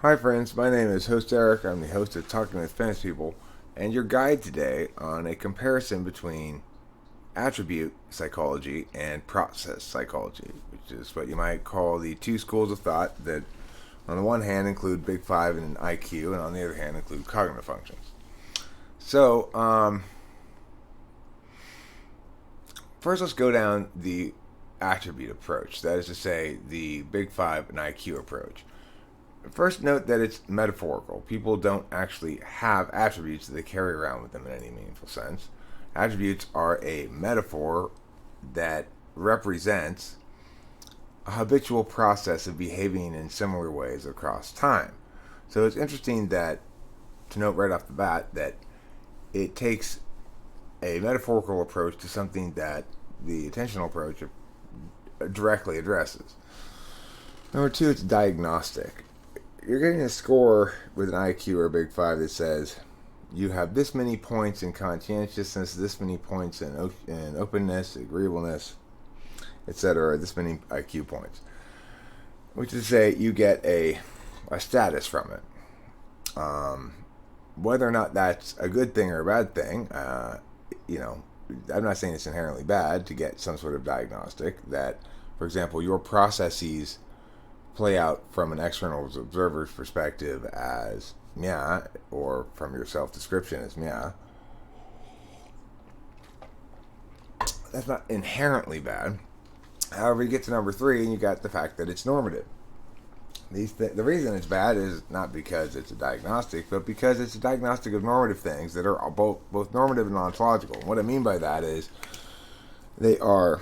Hi, friends. My name is Host Eric. I'm the host of Talking with Spanish People, and your guide today on a comparison between attribute psychology and process psychology, which is what you might call the two schools of thought that, on the one hand, include Big Five and IQ, and on the other hand, include cognitive functions. So, first, let's go down the attribute approach. That is to say, the Big Five and IQ approach. First, note that it's metaphorical. People don't actually have attributes that they carry around with them in any meaningful sense. Attributes are a metaphor that represents a habitual process of behaving in similar ways across time. So it's interesting that to note right off the bat that it takes a metaphorical approach to something that the attentional approach directly addresses. Number two, it's diagnostic. You're getting a score with an IQ or a Big Five that says you have this many points in conscientiousness, this many points in openness, agreeableness, etc., this many IQ points. Which is to say, you get a status from it. Whether or not that's a good thing or a bad thing, I'm not saying it's inherently bad to get some sort of diagnostic that, for example, your processes play out from an external observer's perspective as yeah, or from your self description as yeah. That's not inherently bad. However, you get to number three and you got the fact that it's normative. The reason it's bad is not because it's a diagnostic, but because it's a diagnostic of normative things that are both normative and ontological. And what I mean by that is they are,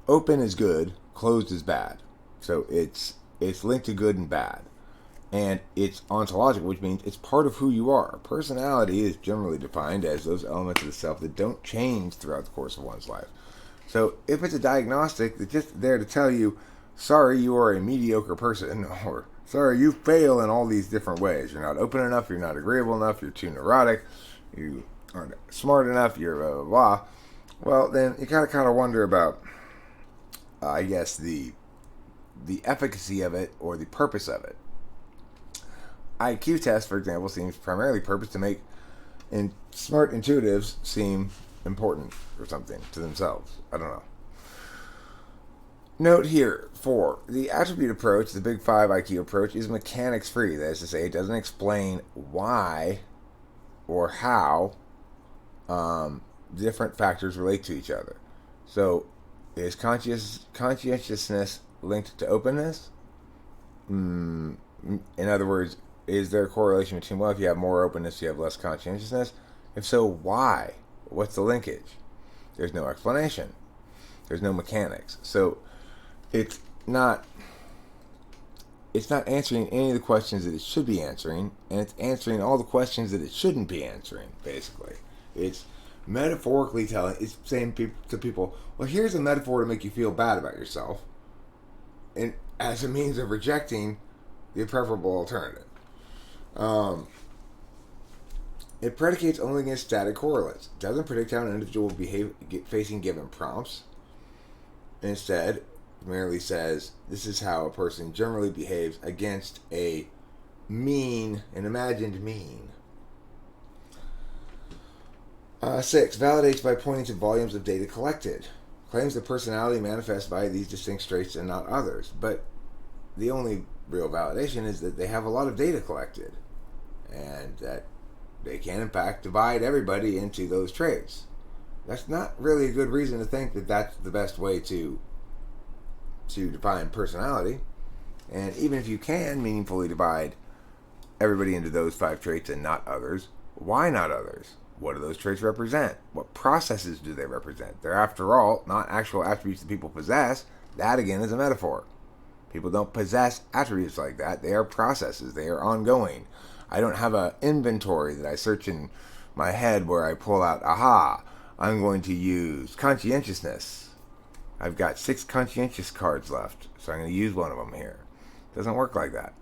open is good, closed is bad. So it's linked to good and bad. And it's ontological, which means it's part of who you are. Personality is generally defined as those elements of the self that don't change throughout the course of one's life. So if it's a diagnostic that's just there to tell you, sorry, you are a mediocre person, or sorry, you fail in all these different ways. You're not open enough, you're not agreeable enough, you're too neurotic, you aren't smart enough, you're blah, blah, blah. Well, then you gotta kind of wonder about, I guess, the efficacy of it or the purpose of it. IQ test, for example, seems primarily purpose to make smart intuitives seem important or something to themselves. I don't know. Note here, 4. The attribute approach, the Big Five IQ approach, is mechanics free. That is to say, it doesn't explain why or how different factors relate to each other. So, is conscientiousness linked to openness? In other words, is there a correlation between, well, if you have more openness, you have less conscientiousness? If so, why? What's the linkage? There's no explanation. There's no mechanics. So it's not answering any of the questions that it should be answering, and it's answering all the questions that it shouldn't be answering, basically. It's metaphorically it's saying to people, well, here's a metaphor to make you feel bad about yourself, and as a means of rejecting the preferable alternative. It predicates only against static correlates. It doesn't predict how an individual will behave facing given prompts. Instead, it merely says this is how a person generally behaves against an imagined mean. 6. Validates by pointing to volumes of data collected. Claims that personality manifests by these distinct traits and not others. But the only real validation is that they have a lot of data collected, and that they can in fact divide everybody into those traits. That's not really a good reason to think that that's the best way to define personality. And even if you can meaningfully divide everybody into those 5 traits and not others, why not others? What do those traits represent? What processes do they represent? They're, after all, not actual attributes that people possess. That, again, is a metaphor. People don't possess attributes like that. They are processes. They are ongoing. I don't have an inventory that I search in my head where I pull out, aha, I'm going to use conscientiousness. I've got 6 conscientious cards left, so I'm going to use one of them here. It doesn't work like that.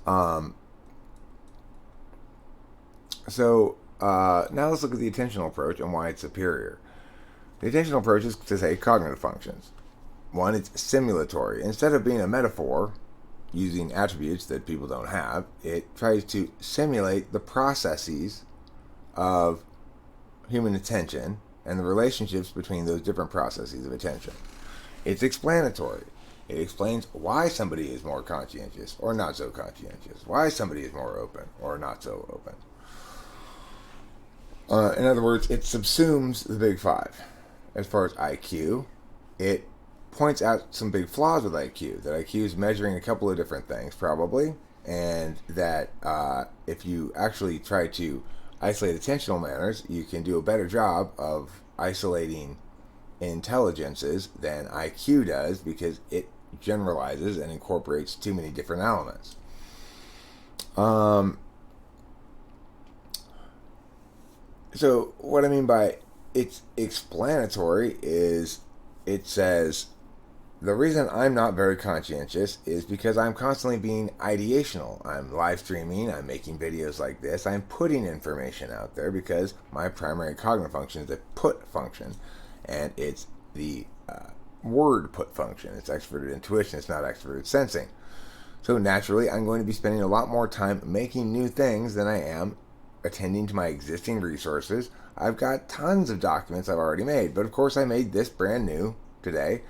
Now let's look at the attentional approach and why it's superior. The attentional approach is to say cognitive functions. One, it's simulatory. Instead of being a metaphor, using attributes that people don't have. It tries to simulate the processes of human attention and the relationships between those different processes of attention. It's explanatory. It explains why somebody is more conscientious or not so conscientious, why somebody is more open or not so open. In other words, it subsumes the big five. As far as IQ, it points out some big flaws with IQ, that IQ is measuring a couple of different things, probably, and that if you actually try to isolate attentional manners, you can do a better job of isolating intelligences than IQ does, because it generalizes and incorporates too many different elements. So what I mean by it's explanatory is it says the reason I'm not very conscientious is because I'm constantly being ideational. I'm live streaming, I'm making videos like this, I'm putting information out there because my primary cognitive function is a put function, and it's the word put function. It's extroverted intuition, it's not extroverted sensing. So naturally, I'm going to be spending a lot more time making new things than I am attending to my existing resources. I've got tons of documents I've already made, but of course I made this brand new today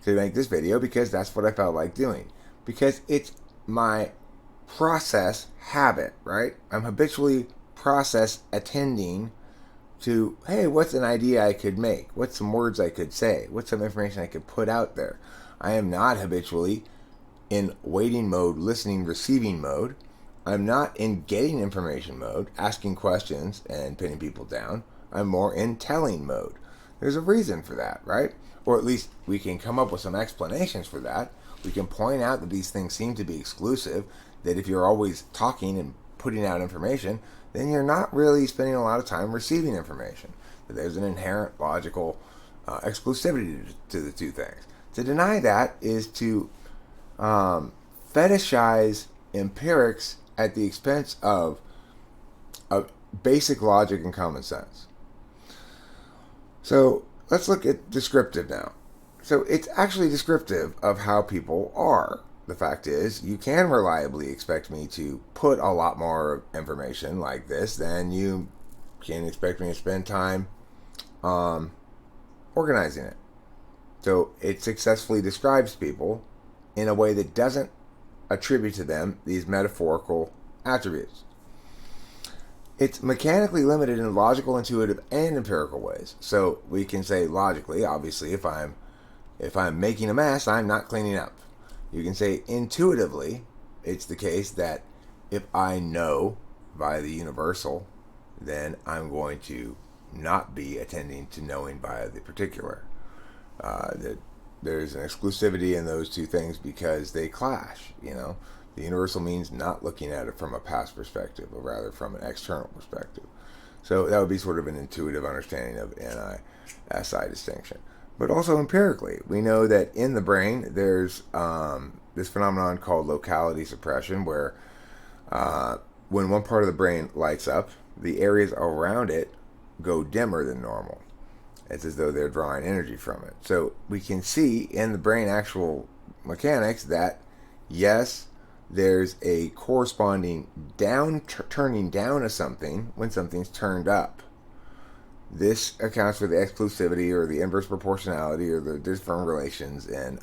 to make this video because that's what I felt like doing. Because it's my process habit, right? I'm habitually process attending to, hey, what's an idea I could make? What's some words I could say? What's some information I could put out there? I am not habitually in waiting mode, listening, receiving mode. I'm not in getting information mode, asking questions and pinning people down. I'm more in telling mode. There's a reason for that, right? Or at least we can come up with some explanations for that. We can point out that these things seem to be exclusive, that if you're always talking and putting out information, then you're not really spending a lot of time receiving information. That there's an inherent logical exclusivity to the two things. To deny that is to fetishize empirics at the expense of basic logic and common sense. So let's look at descriptive now. So it's actually descriptive of how people are. The fact is, you can reliably expect me to put a lot more information like this than you can expect me to spend time organizing it. So it successfully describes people in a way that doesn't attribute to them these metaphorical attributes. It's mechanically limited in logical, intuitive, and empirical ways. So we can say logically, obviously, if I'm making a mess, I'm not cleaning up. You can say intuitively, it's the case that if I know via the universal, then I'm going to not be attending to knowing via the particular. That there's an exclusivity in those two things because they clash, you know. The universal means not looking at it from a past perspective, but rather from an external perspective. So that would be sort of an intuitive understanding of NI-SI distinction. But also empirically, we know that in the brain there's this phenomenon called locality suppression, where when one part of the brain lights up, the areas around it go dimmer than normal. It's as though they're drawing energy from it. So we can see in the brain actual mechanics that, yes, there's a corresponding turning down of something when something's turned up. This accounts for the exclusivity or the inverse proportionality or the different relations in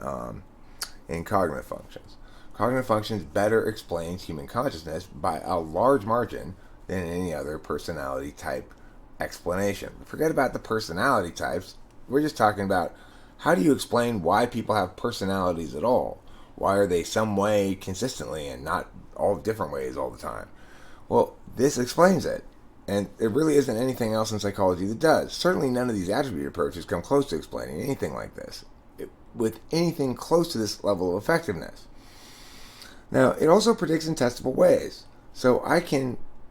cognitive functions. Cognitive functions better explains human consciousness by a large margin than any other personality type explanation. Forget about the personality types. We're just talking about how do you explain why people have personalities at all? Why are they some way consistently and not all different ways all the time? Well, this explains it. And there really isn't anything else in psychology that does. Certainly none of these attribute approaches come close to explaining anything like this, with anything close to this level of effectiveness. Now, it also predicts in testable ways. So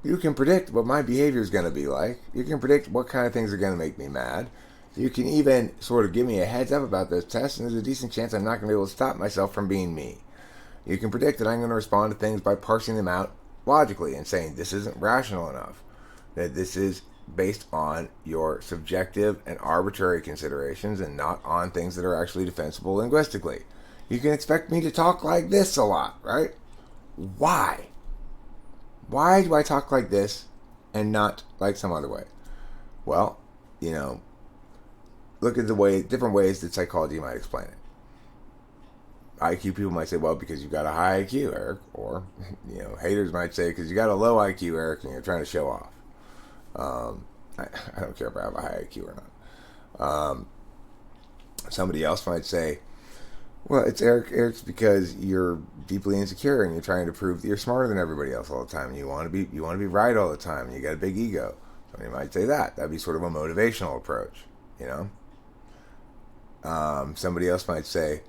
you can predict what my behavior is going to be like. You can predict what kind of things are going to make me mad. You can even sort of give me a heads up about those tests, and there's a decent chance I'm not going to be able to stop myself from being me. You can predict that I'm going to respond to things by parsing them out logically and saying this isn't rational enough, that this is based on your subjective and arbitrary considerations and not on things that are actually defensible linguistically. You can expect me to talk like this a lot, right? Why? Why do I talk like this and not like some other way? Well, you know, look at different ways that psychology might explain it. IQ people might say, well, because you've got a high IQ, Eric. Or, haters might say, because you got a low IQ, Eric, and you're trying to show off. I don't care if I have a high IQ or not. Somebody else might say, well, it's Eric's because you're deeply insecure and you're trying to prove that you're smarter than everybody else all the time. And you want to be right all the time. And you got a big ego. Somebody might say that. That'd be sort of a motivational approach, Somebody else might say,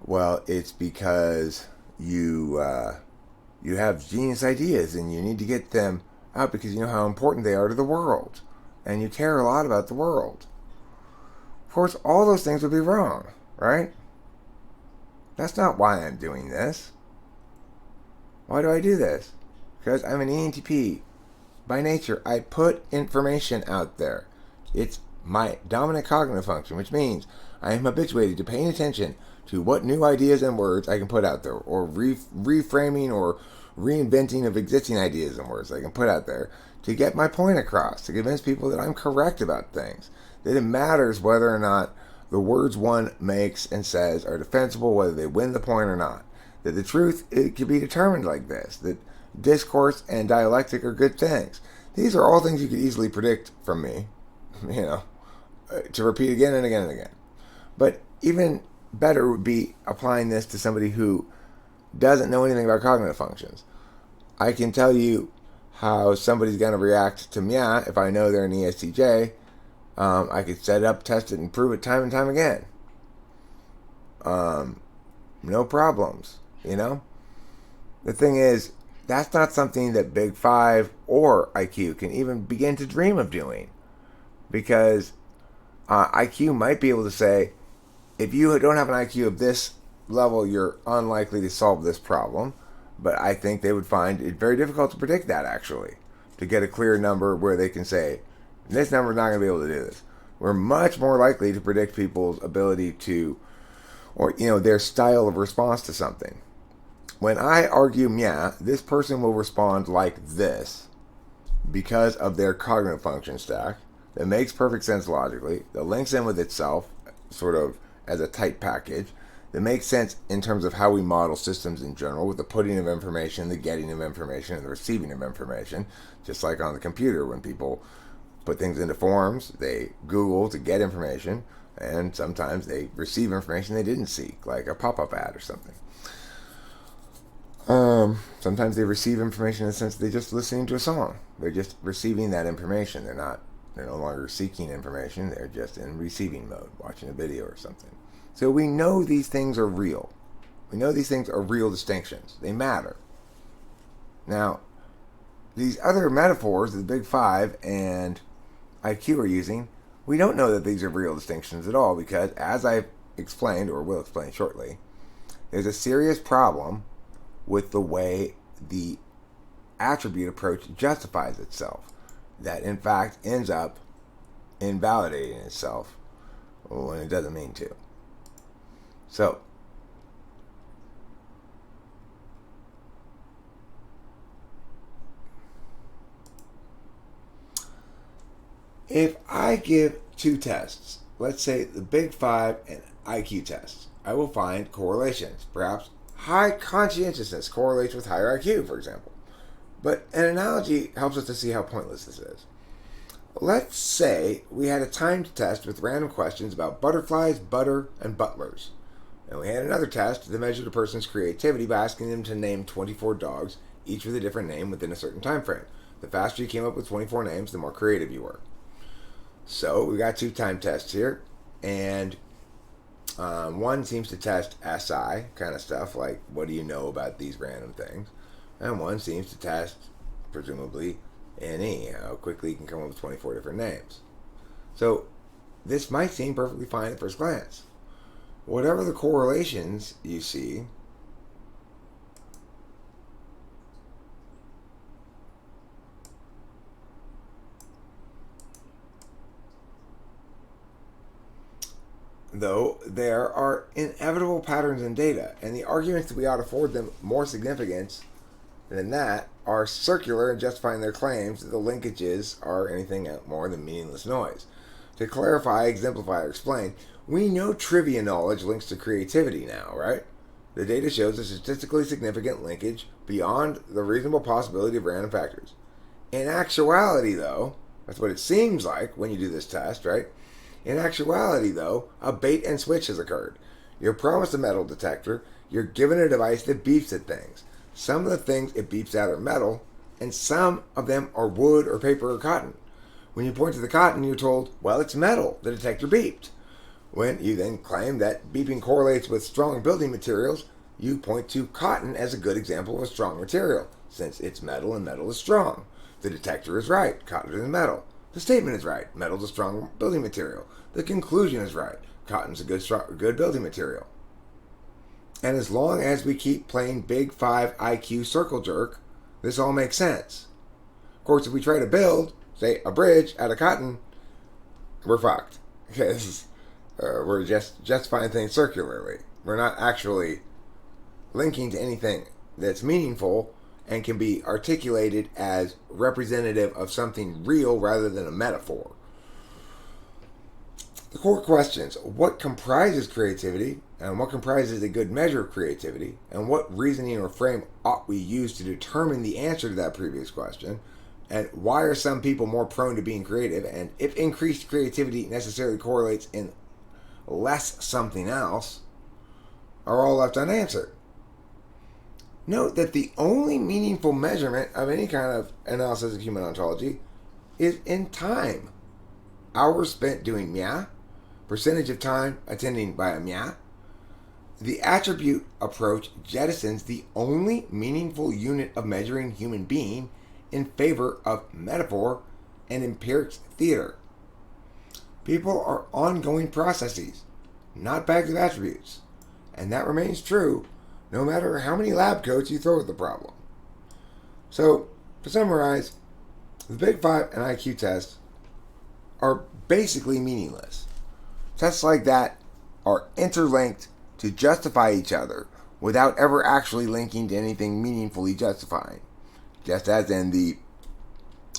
well, it's because you have genius ideas and you need to get them out because you know how important they are to the world and you care a lot about the world. Of course, all those things would be wrong, right? That's not why I'm doing this. Why do I do this? Because I'm an ENTP. By nature, I put information out there. It's my dominant cognitive function, which means I am habituated to paying attention to what new ideas and words I can put out there, or reframing or reinventing of existing ideas and words I can put out there to get my point across, to convince people that I'm correct about things, that it matters whether or not the words one makes and says are defensible, whether they win the point or not, that the truth, it can be determined like this, that discourse and dialectic are good things. These are all things you could easily predict from me, to repeat again and again and again. But even better would be applying this to somebody who doesn't know anything about cognitive functions. I can tell you how somebody's going to react to Mya if I know they're an ESTJ. I could set it up, test it, and prove it time and time again. No problems, The thing is, that's not something that Big Five or IQ can even begin to dream of doing. Because IQ might be able to say, if you don't have an IQ of this level, you're unlikely to solve this problem. But I think they would find it very difficult to predict that, actually. To get a clear number where they can say, this number's not going to be able to do this. We're much more likely to predict people's ability to, or, their style of response to something. When I argue Mya, this person will respond like this because of their cognitive function stack that makes perfect sense logically, that links in with itself, sort of as a tight package, that makes sense in terms of how we model systems in general, with the putting of information, the getting of information, and the receiving of information. Just like on the computer, when people put things into forms, they Google to get information, and sometimes they receive information they didn't seek, like a pop-up ad or something. Sometimes they receive information in the sense they're just listening to a song. They're just receiving that information. They're no longer seeking information. They're just in receiving mode, watching a video or something. So we know these things are real. We know these things are real distinctions. They matter. Now, these other metaphors that the Big Five and IQ are using, we don't know that these are real distinctions at all because, as I've explained, or will explain shortly, there's a serious problem with the way the attribute approach justifies itself, that in fact ends up invalidating itself when it doesn't mean to. So, if I give two tests, let's say the Big Five and IQ tests, I will find correlations. Perhaps high conscientiousness correlates with higher IQ, for example. But an analogy helps us to see how pointless this is. Let's say we had a timed test with random questions about butterflies, butter, and butlers. And we had another test that measured a person's creativity by asking them to name 24 dogs, each with a different name within a certain time frame. The faster you came up with 24 names, the more creative you were. So we got two time tests here, and one seems to test SI kind of stuff, like what do you know about these random things, and one seems to test, presumably, NE, how quickly you can come up with 24 different names. So this might seem perfectly fine at first glance. Whatever the correlations you see, though, there are inevitable patterns in data, and the arguments that we ought to afford them more significance than that are circular in justifying their claims that the linkages are anything more than meaningless noise. To clarify, exemplify, or explain, we know trivia knowledge links to creativity now, right? The data shows a statistically significant linkage beyond the reasonable possibility of random factors. In actuality, though, that's what it seems like when you do this test, right? In actuality, though, a bait and switch has occurred. You're promised a metal detector, you're given a device that beeps at things. Some of the things it beeps at are metal, and some of them are wood or paper or cotton. When you point to the cotton, you're told, well, it's metal, the detector beeped. When you then claim that beeping correlates with strong building materials, you point to cotton as a good example of a strong material, since it's metal and metal is strong. The detector is right, cotton is metal. The statement is right, metal is a strong building material. The conclusion is right, cotton's a good building material. And as long as we keep playing Big 5 IQ circle jerk, this all makes sense. Of course, if we try to build, say, a bridge out of cotton, we're fucked. Okay, we're just justifying things circularly. We're not actually linking to anything that's meaningful and can be articulated as representative of something real rather than a metaphor. The core questions: what comprises creativity, and what comprises a good measure of creativity, and what reasoning or frame ought we use to determine the answer to that previous question, and why are some people more prone to being creative, and if increased creativity necessarily correlates in less something else, are all left unanswered. Note that the only meaningful measurement of any kind of analysis of human ontology is in time. Hours spent doing meow, percentage of time attending by a meow. The attribute approach jettisons the only meaningful unit of measuring human being in favor of metaphor and empiric theater. People are ongoing processes, not bags of attributes, and that remains true no matter how many lab coats you throw at the problem. So, to summarize, the Big 5 and IQ tests are basically meaningless. Tests like that are interlinked to justify each other without ever actually linking to anything meaningfully justifying, just as in the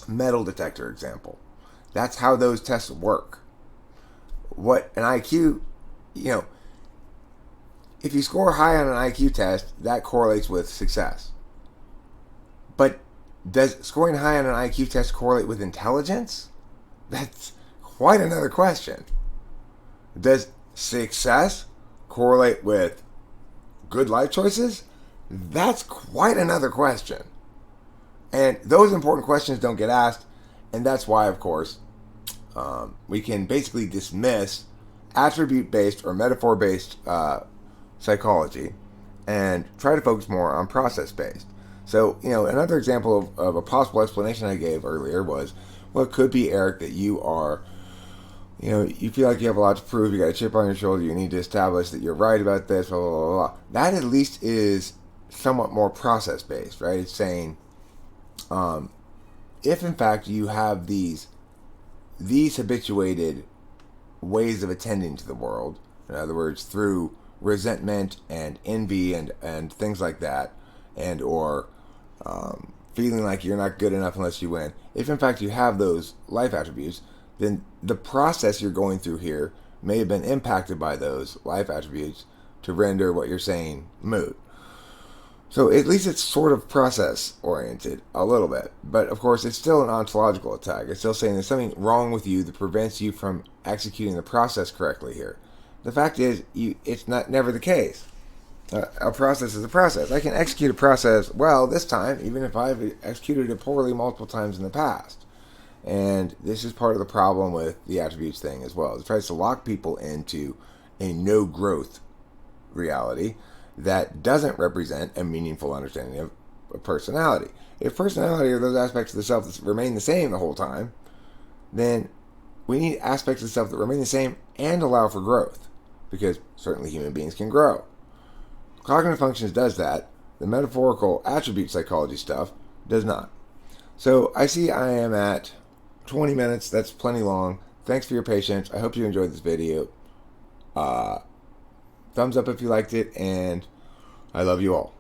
metal detector example. That's how those tests work. What an IQ, if you score high on an IQ test, that correlates with success. But does scoring high on an IQ test correlate with intelligence? That's quite another question. Does success correlate with good life choices? That's quite another question. And those important questions don't get asked, and that's why, of course, we can basically dismiss attribute-based or metaphor-based psychology and try to focus more on process-based. So, another example of a possible explanation I gave earlier was, well, it could be, Eric, that you are, you feel like you have a lot to prove, you got a chip on your shoulder, you need to establish that you're right about this, blah, blah, blah, blah. That at least is somewhat more process-based, right? It's saying, if in fact you have these habituated ways of attending to the world, in other words, through resentment and envy and things like that, and or feeling like you're not good enough unless you win. If in fact you have those life attributes, then the process you're going through here may have been impacted by those life attributes to render what you're saying moot. So at least it's sort of process oriented a little bit, but of course it's still an ontological attack. It's still saying there's something wrong with you that prevents you from executing the process correctly here. The fact is, it's never the case. A process is a process. I can execute a process well this time, even if I've executed it poorly multiple times in the past. And this is part of the problem with the attributes thing as well. It tries to lock people into a no-growth reality that doesn't represent a meaningful understanding of personality. If personality are those aspects of the self that remain the same the whole time, then we need aspects of the self that remain the same and allow for growth, because certainly human beings can grow. Cognitive functions does that. The metaphorical attribute psychology stuff does not. So I see I am at 20 minutes. That's plenty long. Thanks for your patience. I hope you enjoyed this video. Thumbs up if you liked it, and I love you all.